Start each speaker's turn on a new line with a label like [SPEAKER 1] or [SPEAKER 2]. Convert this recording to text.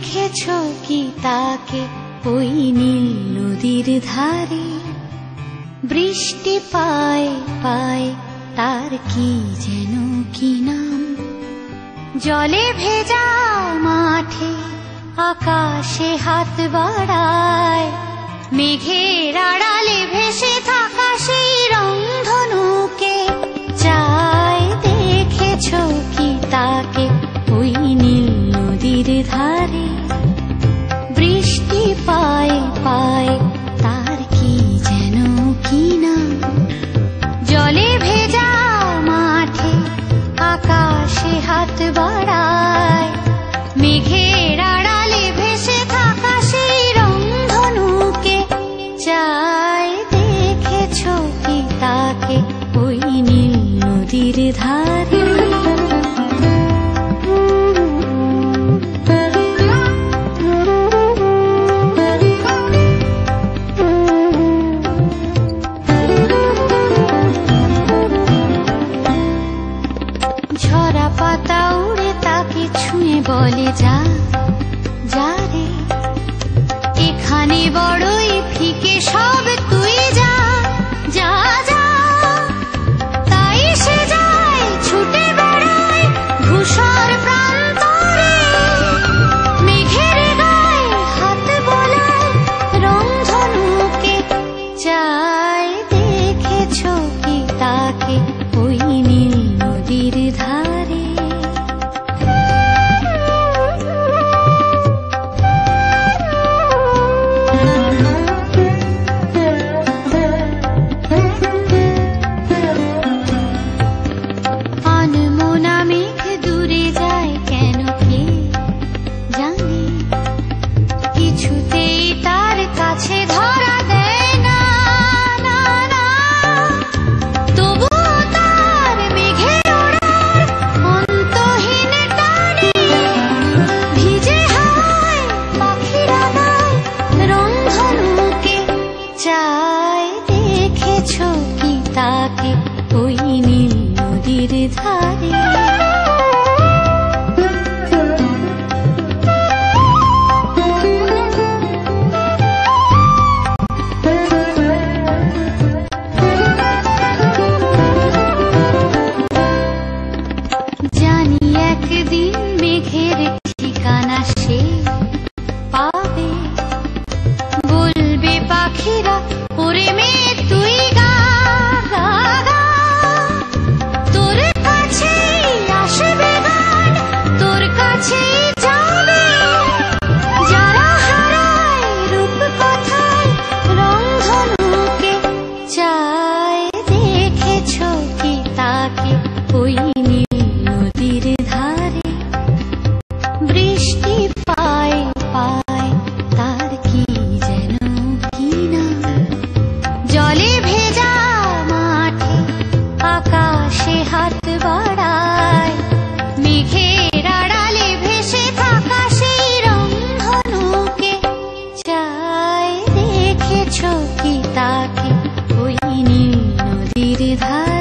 [SPEAKER 1] দেখেছো কি তাকে ওই নীল নদীর ধারে? বৃষ্টি পায় পায় তার কি যেন কি নাম। জলে ভেজা মাঠে আকাশে হাত বাড়ায়, মেঘের আড়ালে ভেসে থাকা সেই রংধনুকে চায়। দেখেছো কি তাকে ওই নীল নদীর ধারে? বৃষ্টি পায় পায় তার কি যেন কি নাম। জলে ভেজা মাঠে আকাশে হাত বাড়ায়, মেঘের আড়ালে ভেসে থাকা সেই রংধনুকে চায়। দেখেছো কি তাকে ওই নীল নদীর ধারে? ঝরা পাতা উড়ে তাকে ছুঁয়ে বলে যা যা রে, এখানে বড়ই ফিকে সব, তুই যা যা যা। তাই সে যায় ছুটে বেড়ায় ধূসর প্রান্তরে, মেঘের গায়ে হাত বোলায় রংধনুকে চায়। দেখেছো কি তাকে ওই নীল নদীর ধারে? আনমনা মেঘ দূরে যায় কেন কে জানে, কিছুতেই তার কাছে ধরা দেয় না না না। তবুও তার মেঘের ওড়ার অন্তহীন টানে, ভিজে হাওয়ায় পাখিরা গায় রংধনুকে চায়। দেখেছো কি তাকে ওই নীল নদীর ধারে? জানি একদিন মেঘের ঠিকানা সে পাবে, বলবে পাখিরা ওরে মেঘ তুই গা গা গা। তোর কাছেই আসবে গান, তোর কাছেই যাবে, যারা হারায় রূপ কথায় রংধনুকে চায়। দেখেছো কি তাকে ওই নীল নদীর ধারে? বৃষ্টি পায় পায় তার কি যেন কি নাম। জলে ভেজা মাঠে আকাশে হাত বাড়ায়, মেঘের আড়ালে ভেসে থাকা সেই রংধনুকে চায়। দেখেছো কি তাকে ওই নীল নদীর ধারে?